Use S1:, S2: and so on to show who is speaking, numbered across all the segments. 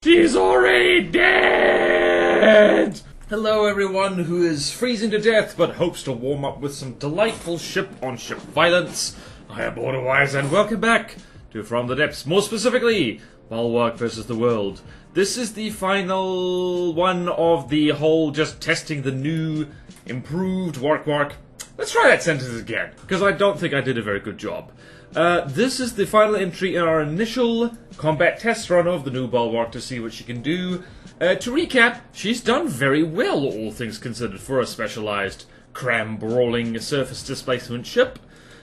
S1: She's already dead! Hello everyone who is freezing to death but hopes to warm up with some delightful ship-on-ship violence. I am BorderWise and welcome back to From the Depths, more specifically, Bulwark versus the World. This is the final one of the whole just testing the new, improved Wark-Wark. Let's try that sentence again, because I don't think I did a very good job. This is the final entry in our initial combat test run of the new Bulwark to see what she can do. To recap, she's done very well, all things considered, for a specialized, cram-brawling surface displacement ship.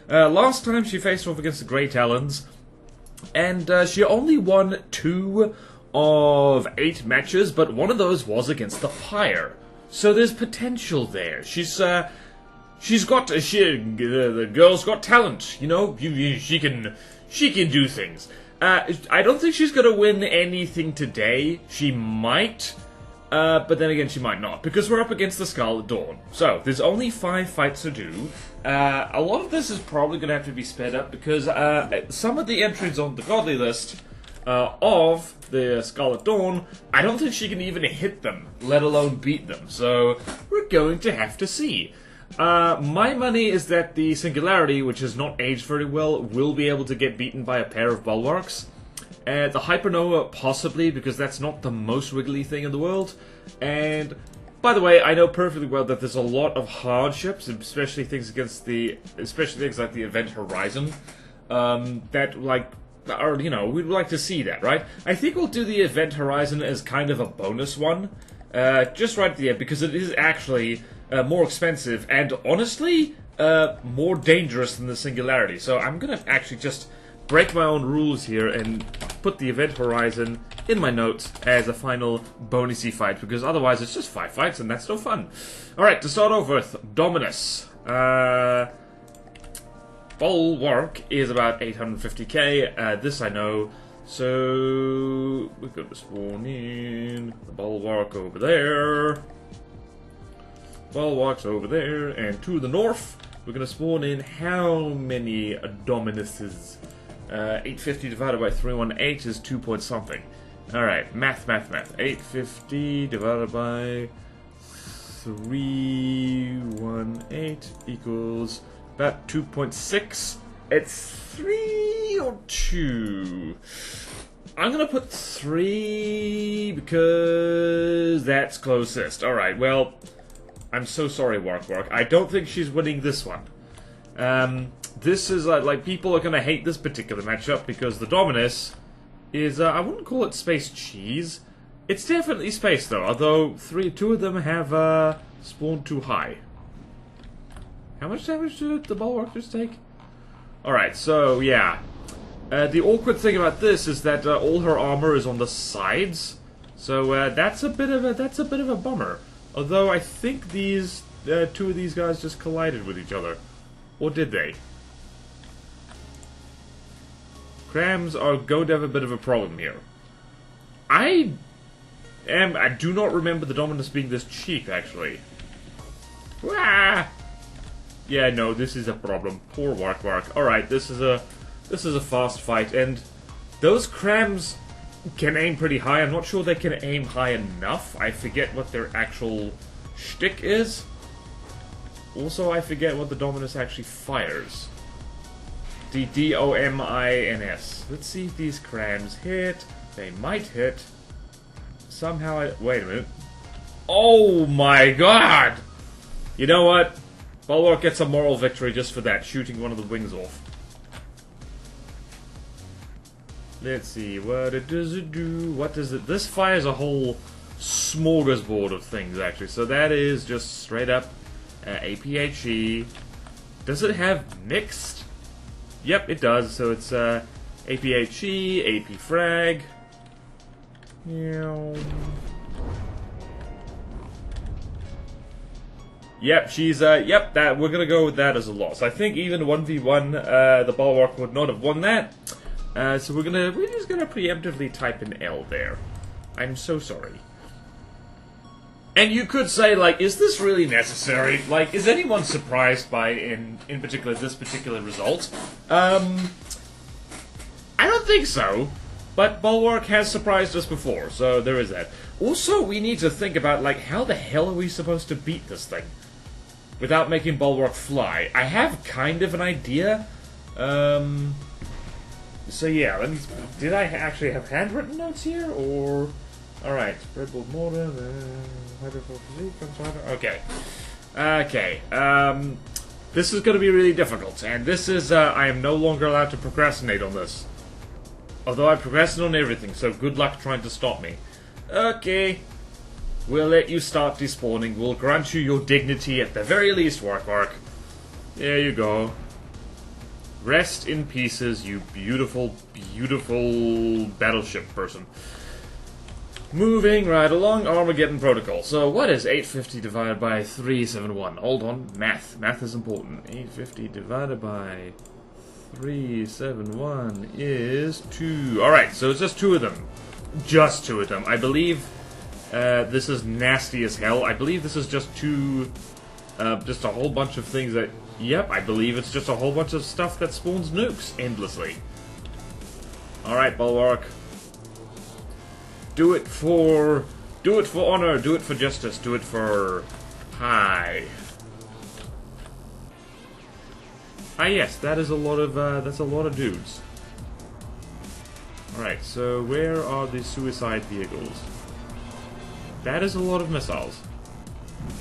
S1: Last time she faced off against the Grey Talons, and she only won 2 of 8 matches, but one of those was against the Pyre. So there's potential there. The girl's got talent, you know. She can do things. I don't think she's gonna win anything today. She might, but then again, she might not, because we're up against the Scarlet Dawn. So there's only 5 fights to do. A lot of this is probably gonna have to be sped up because some of the entries on the godly list of the Scarlet Dawn, I don't think she can even hit them, let alone beat them. So we're going to have to see. My money is that the Singularity, which has not aged very well, will be able to get beaten by a pair of Bulwarks. The Hypernova, possibly, because that's not the most wiggly thing in the world. And, by the way, I know perfectly well that there's a lot of hardships, especially things like the Event Horizon, that, like, are, you know, we'd like to see that, right? I think we'll do the Event Horizon as kind of a bonus one, just right at the end, because it is actually more expensive and, honestly, more dangerous than the Singularity. So I'm gonna actually just break my own rules here and put the Event Horizon in my notes as a final bonusy fight, because otherwise it's just 5 fights and that's no fun. Alright, to start off with, Dominus. Bulwark is about 850k, this I know. So we're gonna spawn in the Bulwark over there. Bulwark's over there, and to the north, we're gonna spawn in how many Dominuses? 850 divided by 318 is 2 point something. Alright, math. 850 divided by 318 equals about 2.6. It's 3 or 2. I'm gonna put 3 because that's closest. Alright, well, I'm so sorry, Wark-Wark. I don't think she's winning this one. This is, like, people are gonna hate this particular matchup because the Dominus is, I wouldn't call it space cheese. It's definitely space, though, although 2 of them have, spawned too high. How much damage did the Bulwark just take? Alright, so, yeah. The awkward thing about this is that, all her armor is on the sides. So, that's a bit of a bummer. Although I think these 2 of these guys just collided with each other. Or did they? Crams are going to have a bit of a problem here. I do not remember the Dominus being this cheap, actually. Ah! Yeah, no, this is a problem. Poor Wark-Wark. Alright, this is a fast fight, and those crams can aim pretty high. I'm not sure they can aim high enough. I forget what their actual shtick is. Also, I forget what the Dominus actually fires. The DOMINUS. Let's see if these crams hit. They might hit. Somehow wait a minute. Oh my god! You know what? Bulwark gets a moral victory just for that, shooting one of the wings off. Let's see, what does it do? What does it... This fires a whole smorgasbord of things, actually. So that is just straight up APHE. Does it have mixed? Yep, it does. So it's APHE, AP frag. Yep, she's, yep, that we're gonna go with that as a loss. I think even 1v1, the Bulwark would not have won that. So we're just gonna preemptively type an L there. I'm so sorry. And you could say, like, is this really necessary? Like, is anyone surprised by, in particular, this particular result? I don't think so. But Bulwark has surprised us before, so there is that. Also, we need to think about, like, how the hell are we supposed to beat this thing without making Bulwark fly? I have kind of an idea. So yeah, let me... Did I actually have handwritten notes here, or... Alright, Red Bull Mortar, okay. Okay, this is going to be really difficult, and this is, I am no longer allowed to procrastinate on this. Although I procrastinate on everything, so good luck trying to stop me. Okay. We'll let you start despawning. We'll grant you your dignity at the very least, Wark-Wark. There you go. Rest in pieces, you beautiful, beautiful battleship person. Moving right along, Armageddon Protocol. So what is 850 divided by 371? Hold on, math. Math is important. 850 divided by 371 is 2. Alright, so it's just 2 of them. Just 2 of them. I believe this is nasty as hell. I believe this is just just a whole bunch of things that... Yep, I believe it's just a whole bunch of stuff that spawns nukes endlessly. Alright, Bulwark. Do it for honor, do it for justice, do it for pie. Ah yes, that is a lot of that's a lot of dudes. Alright, so where are the suicide vehicles? That is a lot of missiles.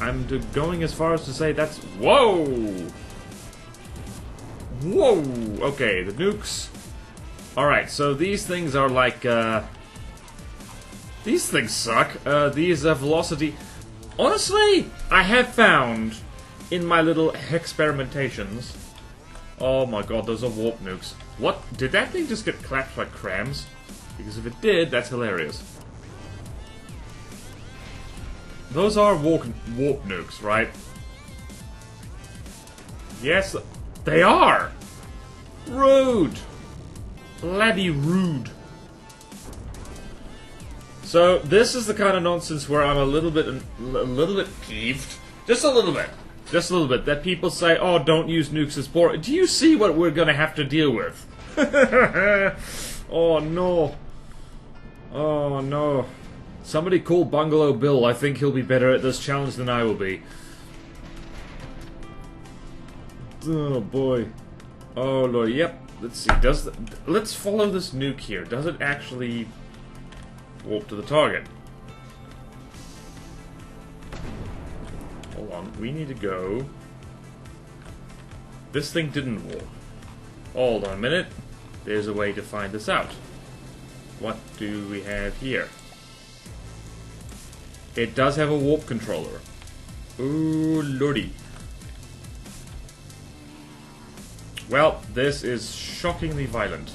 S1: I'm going as far as to say that's... Whoa! Whoa! Okay, the nukes. Alright, so these things are like, these things suck. These velocity... Honestly, I have found, in my little experimentations... Oh my god, those are warp nukes. What? Did that thing just get clapped like crams? Because if it did, that's hilarious. Those are warp nukes, right? Yes, they are! Rude! Bloody rude. So, this is the kind of nonsense where I'm a little bit peeved. Just a little bit. Just a little bit. That people say, oh, don't use nukes as boring. Do you see what we're gonna have to deal with? Oh, no. Oh, no. Somebody call Bungalow Bill. I think he'll be better at this challenge than I will be. Oh, boy. Oh, Lord. Yep. Let's see. Let's follow this nuke here. Does it actually warp to the target? Hold on. We need to go... This thing didn't warp. Hold on a minute. There's a way to find this out. What do we have here? It does have a warp controller. Ooh, lordy. Well, this is shockingly violent.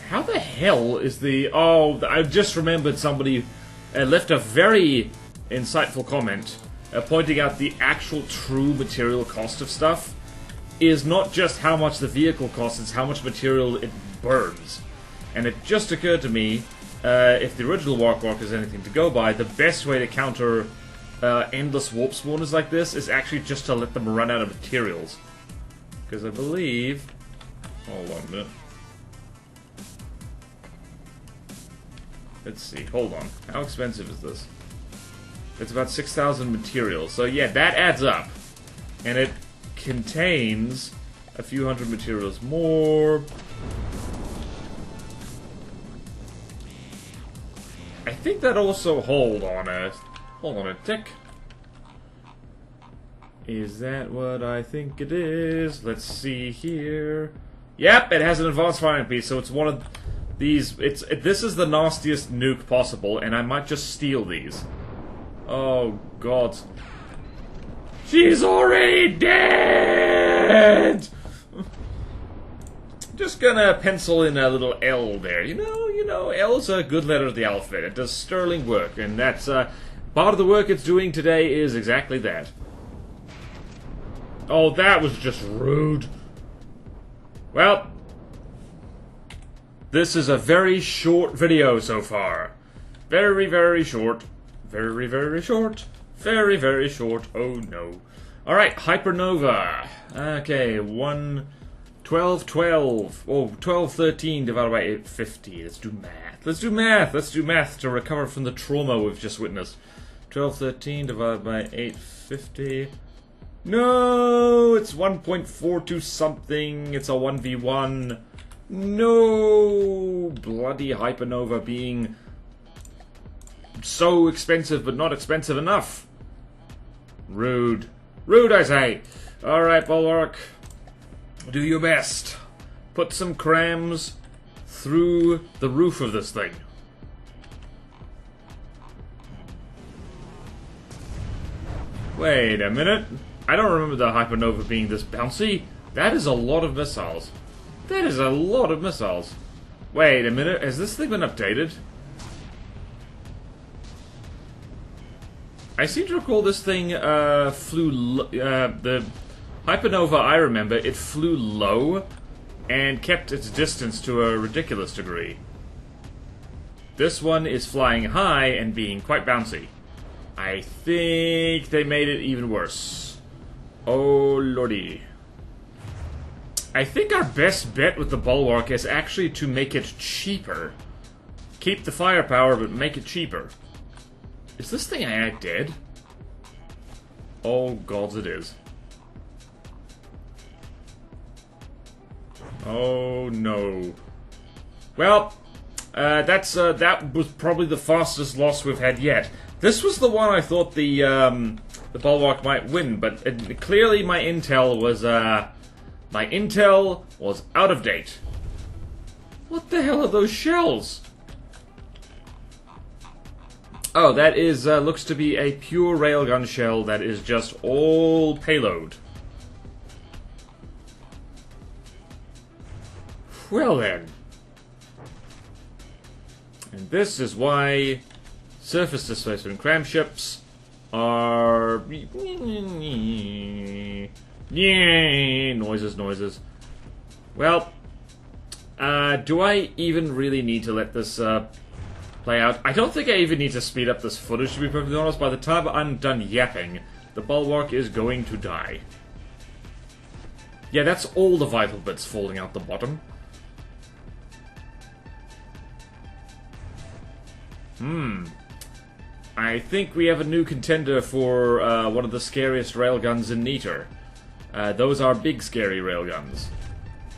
S1: How the hell is the... Oh, I just remembered somebody left a very insightful comment pointing out the actual true material cost of stuff is not just how much the vehicle costs, it's how much material it burns. And it just occurred to me, if the original Wark-Wark is anything to go by, the best way to counter endless warp spawners like this is actually just to let them run out of materials. Because I believe... Hold on a minute. Let's see, hold on. How expensive is this? It's about 6,000 materials. So yeah, that adds up. And it contains a few hundred materials more. I think that also... Hold on a tick. Is that what I think it is? Let's see here. Yep, it has an advanced firing piece, so it's one of these... This is the nastiest nuke possible, and I might just steal these. Oh, God. She's already dead! Just gonna pencil in a little L there. You know, L's a good letter of the alphabet. It does sterling work, and that's, part of the work it's doing today is exactly that. Oh, that was just rude. Well, this is a very short video so far. Very, very short. Very, very short. Very, very short. Oh, no. Alright, Hypernova. Okay, 12, oh, 1213 divided by 850. Let's do math. Let's do math. Let's do math to recover from the trauma we've just witnessed. 1213 divided by 850. No, it's 1.42 something. It's a 1v1. No, bloody Hypernova being so expensive but not expensive enough. Rude. Rude, I say. Alright, Bulwark. Do your best. Put some crams through the roof of this thing. Wait a minute. I don't remember the Hypernova being this bouncy. That is a lot of missiles. That is a lot of missiles. Wait a minute. Has this thing been updated? I seem to recall this thing flew... the Hypernova, I remember, it flew low and kept its distance to a ridiculous degree. This one is flying high and being quite bouncy. I think they made it even worse. Oh lordy. I think our best bet with the Bulwark is actually to make it cheaper. Keep the firepower, but make it cheaper. Is this thing dead? Oh gods, it is. Oh no. Well, that was probably the fastest loss we've had yet. This was the one I thought the Bulwark might win, but clearly my intel was out of date. What the hell are those shells? Oh, that is looks to be a pure railgun shell that is just all payload. Well then. And this is why surface displacement cram ships are... noises. Well, do I even really need to let this play out? I don't think I even need to speed up this footage, to be perfectly honest. By the time I'm done yapping, the Bulwark is going to die. Yeah, that's all the vital bits falling out the bottom. I think we have a new contender for one of the scariest railguns in Neater. Those are big, scary railguns.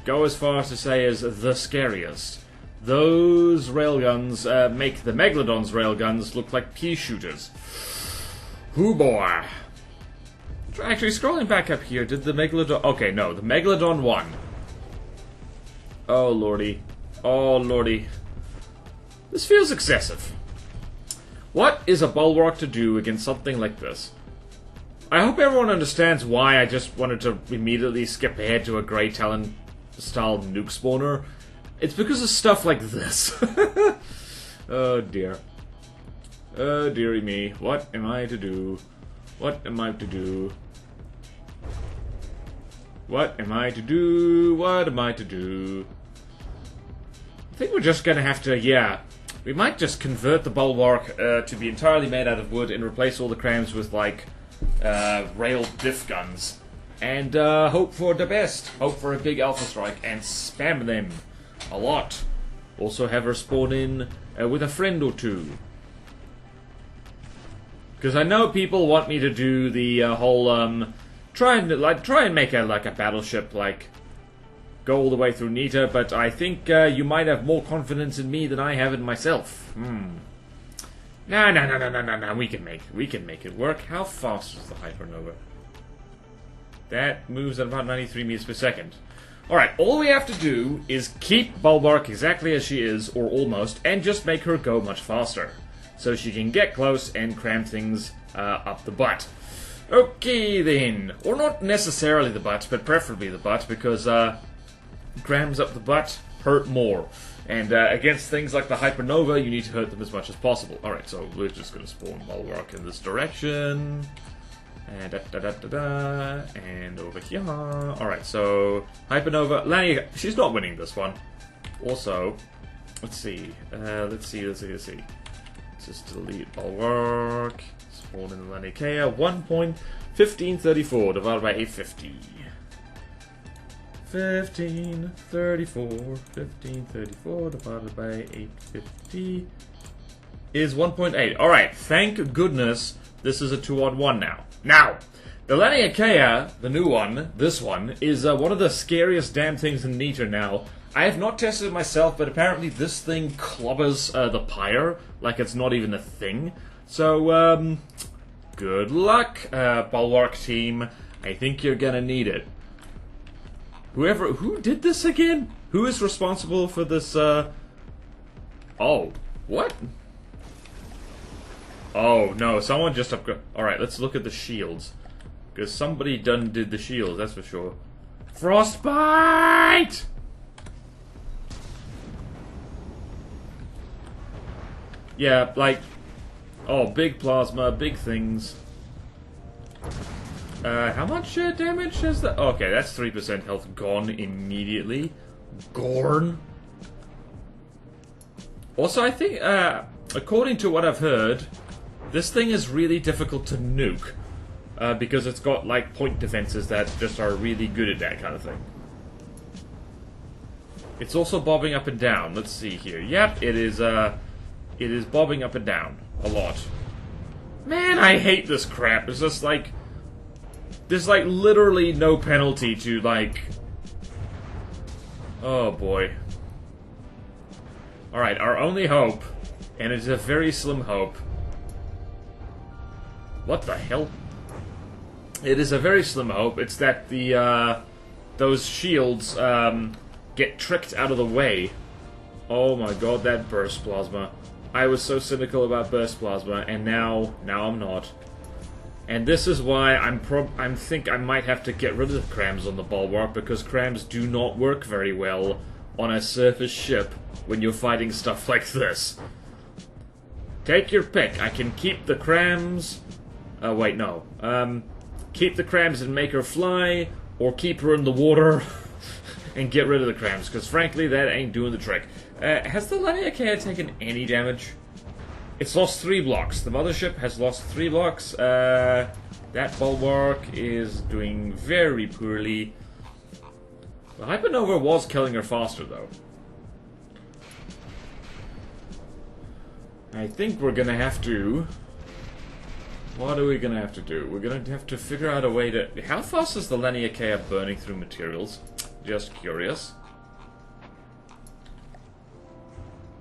S1: Go as far as to say as the scariest. Those railguns make the Megalodon's railguns look like pea shooters. Hoo boy. Actually, scrolling back up here, did the Megalodon... Okay, no, the Megalodon won. Oh lordy. Oh lordy. This feels excessive. What is a Bulwark to do against something like this? I hope everyone understands why I just wanted to immediately skip ahead to a Grey Talon-style nuke spawner. It's because of stuff like this. Oh dear. Oh dearie me. What am I to do? What am I to do? What am I to do? What am I to do? I think we're just gonna have to, yeah... We might just convert the Bulwark to be entirely made out of wood and replace all the crams with, like, rail diff guns. And hope for the best. Hope for a big alpha strike and spam them a lot. Also have her spawn in with a friend or two. Because I know people want me to do the whole, try and make a battleship, like... go all the way through Nita, but I think you might have more confidence in me than I have in myself. No, we can make it work. How fast is the Hypernova? That moves at about 93 meters per second. Alright, all we have to do is keep Bulwark exactly as she is, or almost, and just make her go much faster. So she can get close and cram things up the butt. Okay then. Or not necessarily the butt, but preferably the butt, because crams up the butt hurt more. And against things like the Hypernova, you need to hurt them as much as possible. Alright, so we're just going to spawn Bulwark in this direction. And and over here. Alright, so Hypernova. Laniakea, she's not winning this one. Also, let's see. Let's just delete Bulwark. Spawn in the Laniakea. 1.15 1534 divided by 850. 1534 divided by 850 is 1.8. Alright, thank goodness this is a 2-on-1 now. Now, the Laniakea, the new one, this one, is one of the scariest damn things in Nita now. I have not tested it myself, but apparently this thing clobbers the pyre like it's not even a thing. So, good luck, Bulwark team. I think you're gonna need it. Who did this again? Who is responsible for this, Oh, what? Oh, no, someone just upgraded. Alright, let's look at the shields. Because somebody did the shields, that's for sure. Frostbite! Yeah, like... Oh, big plasma, big things. How much damage has that? Okay, that's 3% health gone immediately. Gorn. Also, I think, according to what I've heard, this thing is really difficult to nuke. Because it's got, like, point defenses that just are really good at that kind of thing. It's also bobbing up and down. Let's see here. Yep, it is bobbing up and down. A lot. Man, I hate this crap. It's just, like... There's, like, literally no penalty to, like... Oh, boy. Alright, our only hope, and it's a very slim hope... What the hell? It is a very slim hope. It's that the, those shields, get tricked out of the way. Oh my god, that burst plasma. I was so cynical about burst plasma, and now I'm not. And this is why I think I might have to get rid of the crams on the Bulwark, because crams do not work very well on a surface ship when you're fighting stuff like this. Take your pick. I can keep the crams... Oh, wait, no. Keep the crams and make her fly, or keep her in the water and get rid of the crams, because frankly, that ain't doing the trick. Has the Laniakea taken any damage? It's lost 3 blocks. The mothership has lost 3 blocks. That Bulwark is doing very poorly. The Hypernova was killing her faster, though. I think we're gonna have to... What are we gonna have to do? We're gonna have to figure out a way to... How fast is the Laniakea burning through materials? Just curious.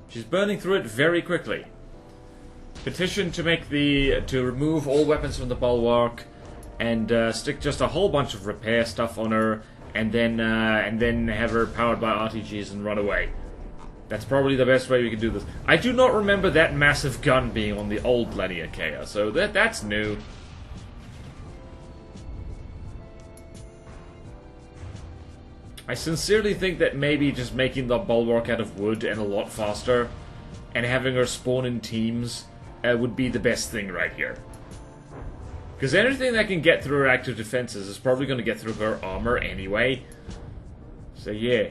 S1: She's burning through it very quickly. Petition to make to remove all weapons from the Bulwark, and stick just a whole bunch of repair stuff on her, and then have her powered by RTGs and run away. That's probably the best way we can do this. I do not remember that massive gun being on the old Laniakea, so that's new. I sincerely think that maybe just making the Bulwark out of wood and a lot faster, and having her spawn in teams, would be the best thing right here. Because anything that can get through her active defenses is probably going to get through her armor anyway. So yeah.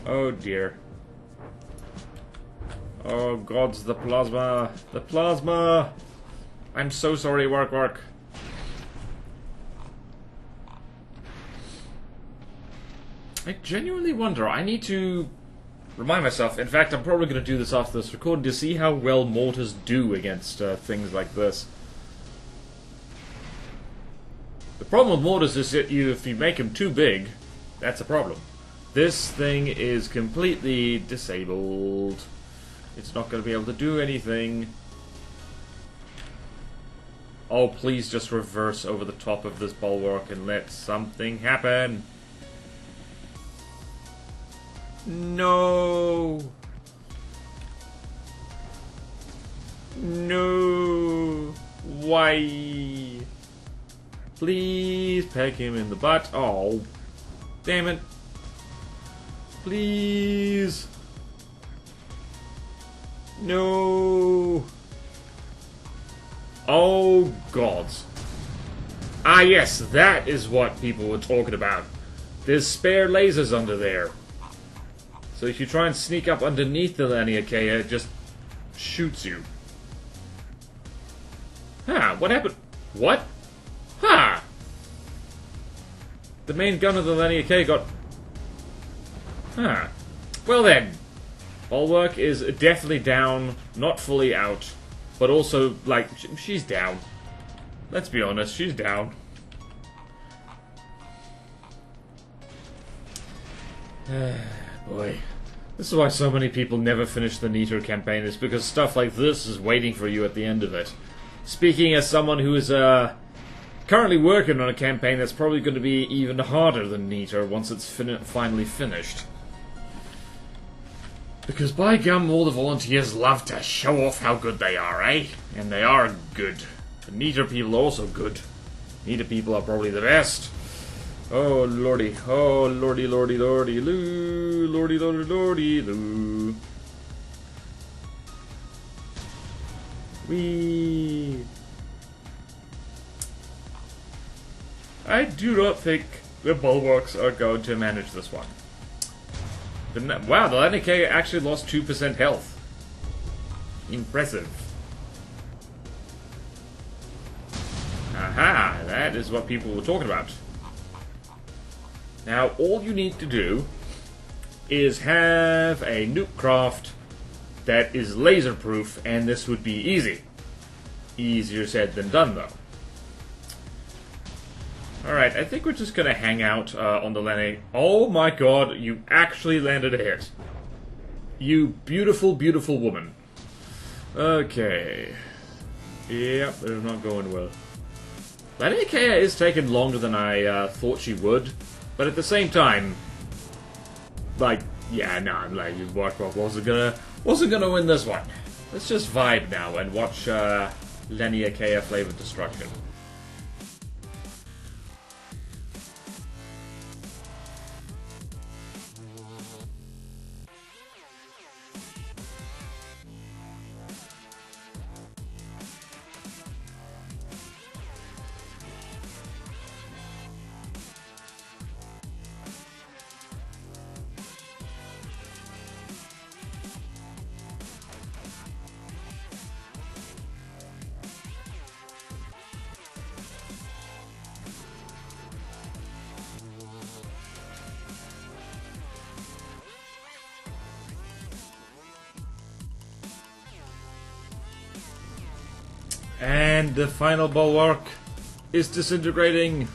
S1: Oh dear. Oh gods, the plasma! The plasma! I'm so sorry, Wark-Wark. I genuinely wonder, I need to remind myself, in fact I'm probably going to do this after this recording, to see how well mortars do against things like this. The problem with mortars is that if you make them too big, that's a problem. This thing is completely disabled. It's not going to be able to do anything. Oh, please just reverse over the top of this Bulwark and let something happen. No. No. Why? Please peck him in the butt. Oh. Damn it. Please. No. Oh, gods. Ah, yes, that is what people were talking about. There's spare lasers under there. So if you try and sneak up underneath the Laniakea, it just shoots you. Huh, what happened? What? Huh! The main gun of the Laniakea got... Huh. Well then. Bulwark is definitely down, not fully out, but also, like, she's down. Let's be honest, she's down. Boy. This is why so many people never finish the Neater campaign, is because stuff like this is waiting for you at the end of it. Speaking as someone who is, currently working on a campaign that's probably going to be even harder than Neater once it's finally finished. Because by gum, all the volunteers love to show off how good they are, eh? And they are good. The Neater people are also good. Neater people are probably the best. Oh lordy, oh lordy, lordy, lordy, loo, lordy, lordy, lordy, loo. Wee. I do not think the Bulwarks are going to manage this one. Wow, the Laniakea actually lost 2% health. Impressive. Aha, that is what people were talking about. Now, all you need to do is have a nuke craft that is laser-proof, and this would be easy. Easier said than done, though. Alright, I think we're just gonna hang out on the Laniakea. Oh my god, you actually landed a hit. You beautiful, beautiful woman. Okay. Yep, they're not going well. Laniakea is taking longer than I thought she would, but at the same time, like, yeah, no, I'm like, Wark-Wark wasn't gonna win this one. Let's just vibe now and watch Laniakea Flavored Destruction. And the final Bulwark is disintegrating.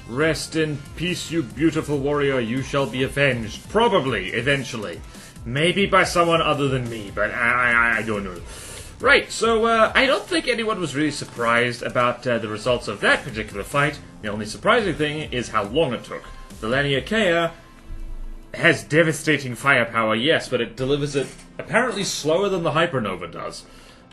S1: Rest in peace, you beautiful warrior. You shall be avenged. Probably, eventually. Maybe by someone other than me, but I don't know. Right, so I don't think anyone was really surprised about the results of that particular fight. The only surprising thing is how long it took. The Laniakea has devastating firepower, yes, but it delivers it apparently slower than the Hypernova does.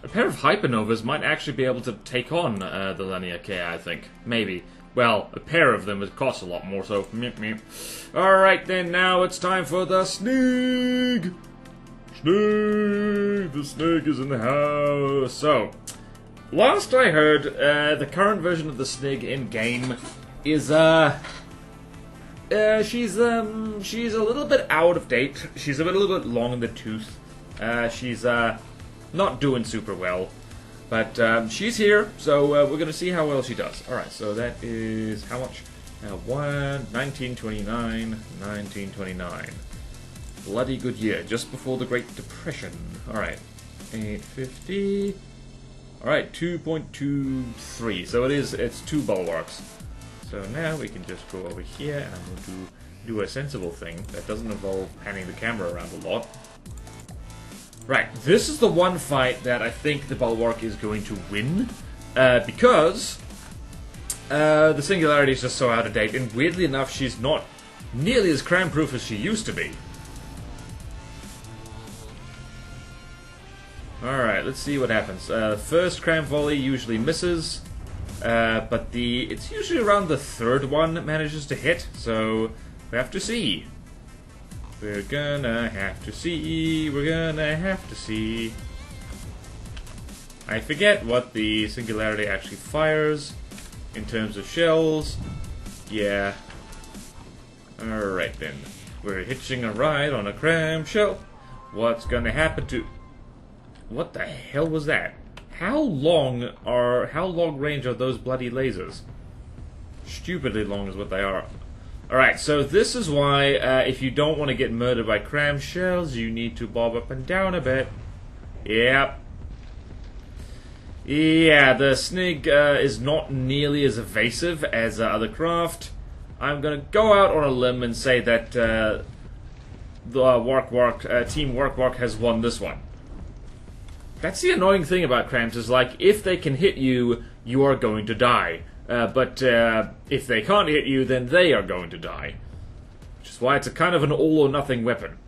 S1: A pair of Hypernovas might actually be able to take on the Laniakea, I think. Maybe. Well, a pair of them would cost a lot more, so meep meep. Alright then, now it's time for the Snig! Snig! The Snig is in the house! So, last I heard, the current version of the Snig in-game is, she's a little bit out of date. She's a little bit long in the tooth. She's, not doing super well, but she's here, so we're going to see how well she does. Alright, so that is how much? 1929, 1929. Bloody good year, just before the Great Depression. Alright, 850. Alright, 2.23, so it's 2 Bulwarks. So now we can just go over here, and I'm going to do a sensible thing that doesn't involve panning the camera around a lot. Right, this is the one fight that I think the Bulwark is going to win, because the Singularity is just so out of date, and weirdly enough, she's not nearly as cram-proof as she used to be. Alright, let's see what happens. First cram volley usually misses, but it's usually around the third one that manages to hit, so we have to see. We're gonna have to see, we're gonna have to see. I forget what the Singularity actually fires in terms of shells. Yeah. Alright then. We're hitching a ride on a clamshell. What's gonna happen to... What the hell was that? How long range are those bloody lasers? Stupidly long is what they are. Alright, so this is why if you don't want to get murdered by clamshells, you need to bob up and down a bit. Yep. Yeah, the Snig is not nearly as evasive as other craft. I'm gonna go out on a limb and say that the Wark-Wark, Team Wark-Wark has won this one. That's the annoying thing about crams, is like, if they can hit you, you are going to die. But if they can't hit you, then they are going to die. Which is why it's a kind of an all-or-nothing weapon.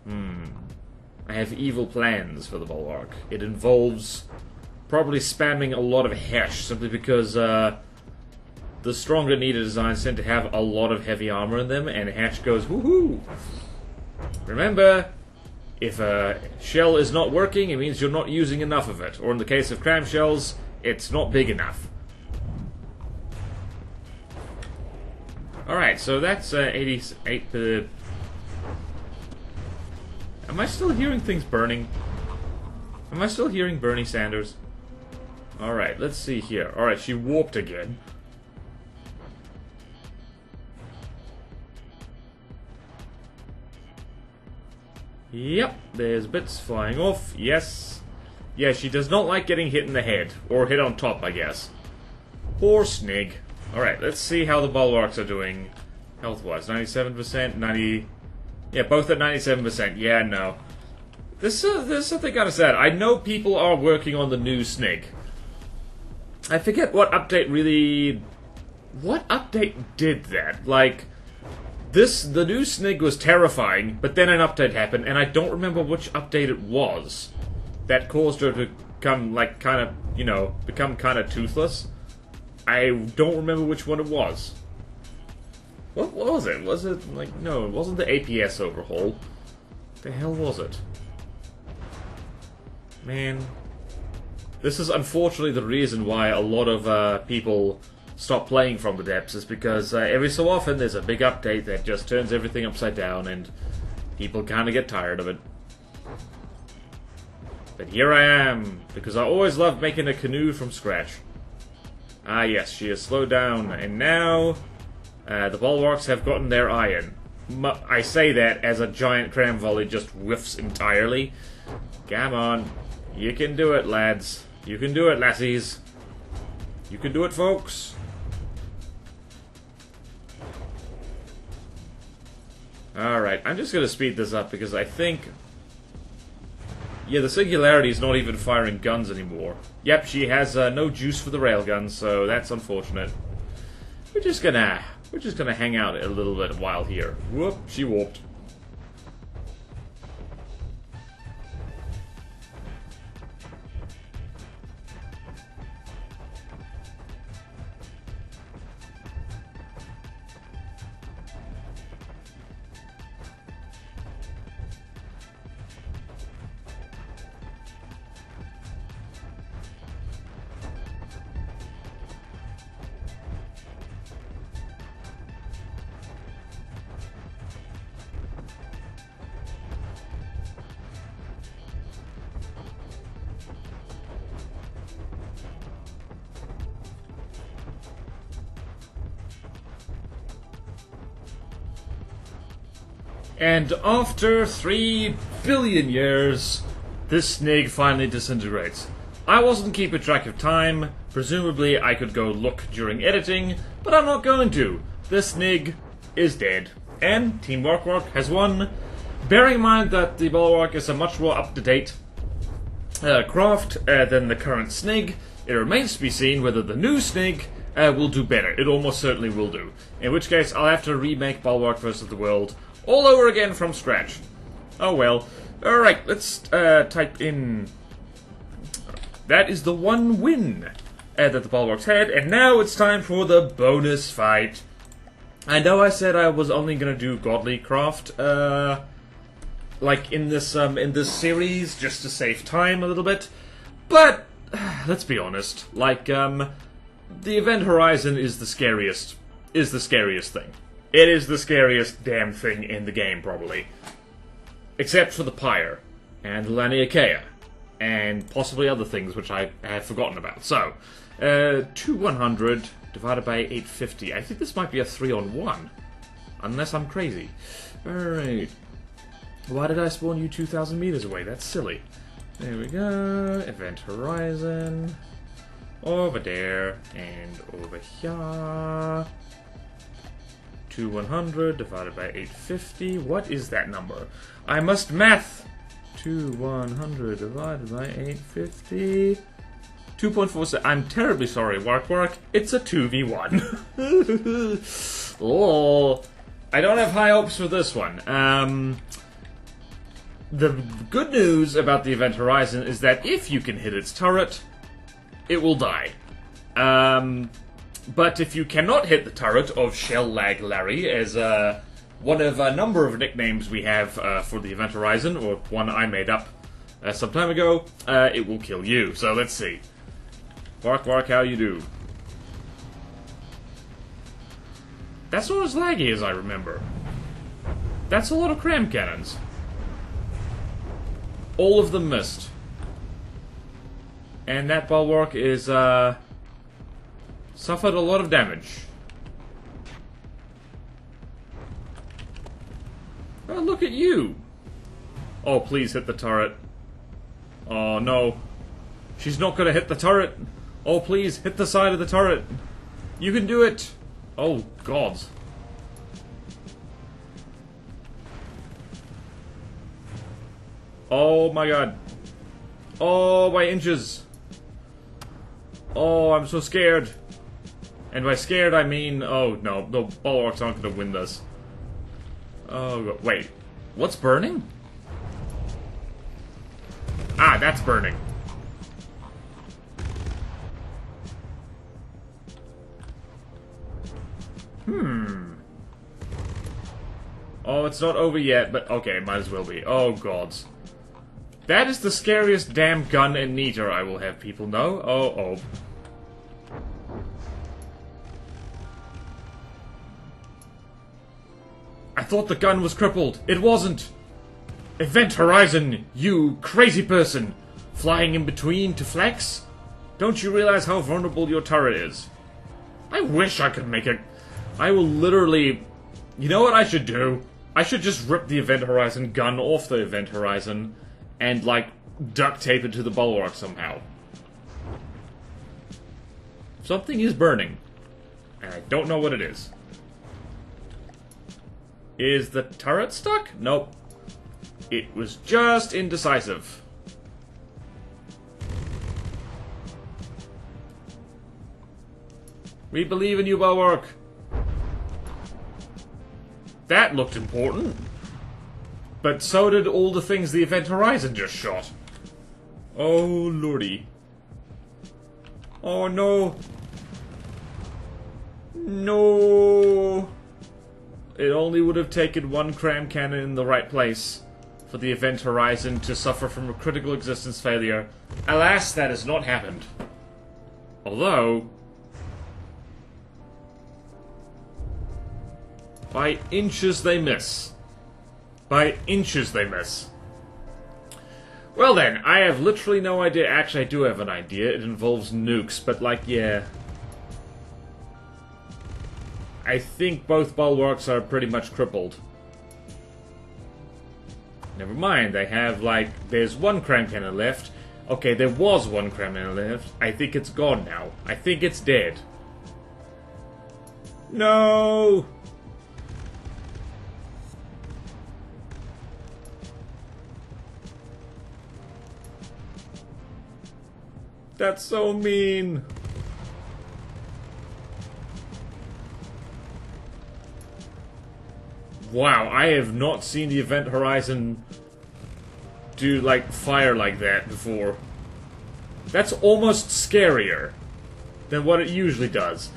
S1: I have evil plans for the Bulwark. It involves probably spamming a lot of hash, simply because the stronger Nita designs tend to have a lot of heavy armor in them, and hash goes woohoo! Remember, if a shell is not working, it means you're not using enough of it. Or in the case of cram shells, it's not big enough. Alright, so that's 88... Am I still hearing things burning? Am I still hearing Bernie Sanders? Alright, let's see here. Alright, she warped again. Yep, there's bits flying off. Yes. Yeah, she does not like getting hit in the head. Or hit on top, I guess. Poor Snig. Alright, let's see how the Bulwarks are doing health-wise. 97%, 90... Yeah, both at 97%. Yeah, no. This is something kind of sad. I know people are working on the new Snig. I forget what update really... What update did that? Like... The new Snig was terrifying, but then an update happened, and I don't remember which update it was that caused her to become, like, kind of, you know, become kind of toothless. I don't remember which one it was. What was it? Was it, like, no, it wasn't the APS overhaul. What the hell was it? Man. This is unfortunately the reason why a lot of people stop playing from the depths, is because every so often there's a big update that just turns everything upside down and people kind of get tired of it. But here I am, because I always loved making a canoe from scratch. Ah yes, she has slowed down, and now the Bulwarks have gotten their iron. I say that as a giant cram volley just whiffs entirely. Come on, you can do it, lads. You can do it, lassies. You can do it, folks. Alright, I'm just going to speed this up because I think... Yeah, the Singularity is not even firing guns anymore. Yep, she has no juice for the railguns, so that's unfortunate. We're just gonna hang out a little bit while here. Whoop, she warped. And after 3 billion years, this Snig finally disintegrates. I wasn't keeping track of time. Presumably I could go look during editing, but I'm not going to. This Snig is dead. And Team Wark-Wark has won. Bearing in mind that the Bulwark is a much more up-to-date craft than the current Snig, it remains to be seen whether the new Snig will do better. It almost certainly will do. In which case, I'll have to remake Bulwark vs. the World all over again from scratch. Oh well. Alright, let's type in... That is the one win that the Bulwarks had, and now it's time for the bonus fight. I know I said I was only gonna do Godly Craft, like in this series, just to save time a little bit, but let's be honest, like, the Event Horizon is the scariest thing. It is the scariest damn thing in the game, probably. Except for the Pyre, and the Laniakea, and possibly other things which I have forgotten about. So, 100 divided by 850. I think this might be a 3-on-1. Unless I'm crazy. Alright. Why did I spawn you 2,000 meters away? That's silly. There we go. Event horizon. Over there. And over here. 100 divided by 850. What is that number? I must math! 100 divided by 850. 2.47. I'm terribly sorry, Wark-Wark. It's a 2v1. Oh, I don't have high hopes for this one. The good news about the Event Horizon is that if you can hit its turret, it will die. But if you cannot hit the turret of Shell Lag Larry, as one of a number of nicknames we have for the Event Horizon, or one I made up some time ago, it will kill you. So let's see. Wark-Wark, how you do? That's not as laggy as I remember. That's a lot of cram cannons. All of them missed. And that Bulwark is, suffered a lot of damage. Oh, look at you! Oh, please hit the turret. Oh, no. She's not gonna hit the turret! Oh, please, hit the side of the turret! You can do it! Oh, God. Oh, my God. Oh, by inches. Oh, I'm so scared. And by scared, I mean... Oh, no. The Bulwarks aren't going to win this. Oh, God. Wait. What's burning? Ah, that's burning. Oh, it's not over yet, but okay, might as well be. Oh, gods. That is the scariest damn gun in Niter, I will have people know. Oh. I thought the gun was crippled. It wasn't. Event Horizon, you crazy person. Flying in between to flex? Don't you realize how vulnerable your turret is? I wish I could make it. I will literally... You know what I should do? I should just rip the Event Horizon gun off the Event Horizon and, like, duct tape it to the Bulwark somehow. Something is burning. And I don't know what it is. Is the turret stuck? Nope. It was just indecisive. We believe in you, Bulwark. That looked important. But so did all the things the Event Horizon just shot. Oh, lordy. Oh, no. No. It only would have taken one cram cannon in the right place for the Event Horizon to suffer from a critical existence failure. Alas, that has not happened. Although... by inches they miss. By inches they miss. Well then, I have literally no idea. Actually, I do have an idea. It involves nukes, but like, yeah. I think both bulwarks are pretty much crippled. Never mind, they have, like, there's one cram cannon left. Okay, there was one cram cannon left. I think it's gone now. I think it's dead. No! That's so mean. Wow, I have not seen the Event Horizon do, like, fire like that before. That's almost scarier than what it usually does.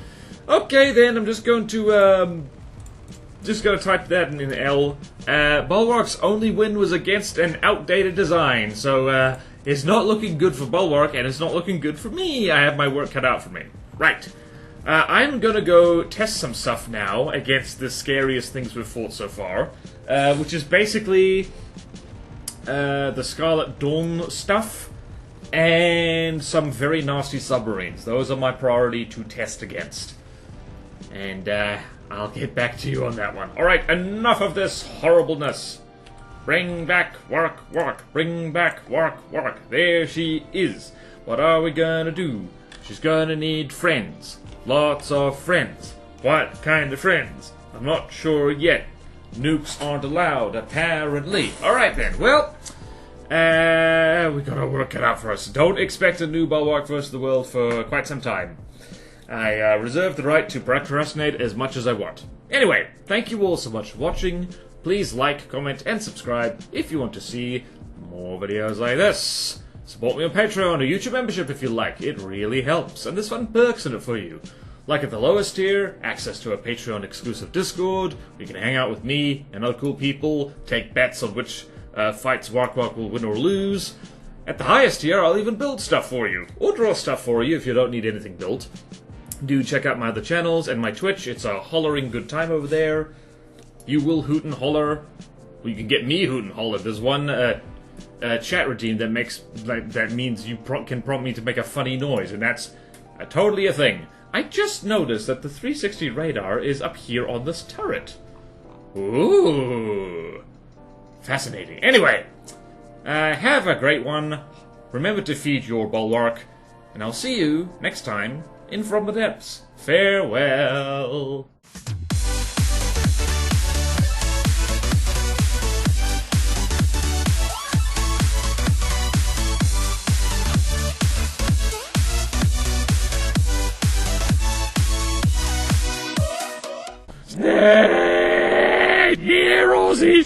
S1: Okay, then, I'm just going to, type that in L. Bulwark's only win was against an outdated design, so, it's not looking good for Bulwark, and it's not looking good for me. I have my work cut out for me. Right. I'm gonna go test some stuff now against the scariest things we've fought so far, which is basically the Scarlet Dawn stuff and some very nasty submarines. Those are my priority to test against. And I'll get back to you on that one. Alright, enough of this horribleness. Bring back Wark-Wark. Bring back Wark-Wark. There she is. What are we gonna do? She's gonna need friends. Lots of friends. What kind of friends? I'm not sure yet. Nukes aren't allowed, apparently. Alright then, well, we gotta work it out for us. Don't expect a new Bulwark vs. the world for quite some time. I reserve the right to procrastinate as much as I want. Anyway, thank you all so much for watching. Please like, comment, and subscribe if you want to see more videos like this. Support me on Patreon or YouTube membership if you like. It really helps, and there's fun perks in it for you. Like at the lowest tier, access to a Patreon exclusive Discord, where you can hang out with me and other cool people, take bets on which fights Wark-Wark will win or lose. At the highest tier, I'll even build stuff for you, or draw stuff for you if you don't need anything built. Do check out my other channels and my Twitch. It's a hollering good time over there. You will hoot and holler. Well, you can get me hoot and holler. There's one chat routine that means you can prompt me to make a funny noise, and that's totally a thing. I just noticed that the 360 radar is up here on this turret. Ooh. Fascinating. Anyway, have a great one. Remember to feed your Bulwark, and I'll see you next time in From the Depths. Farewell. Hey, Rosie!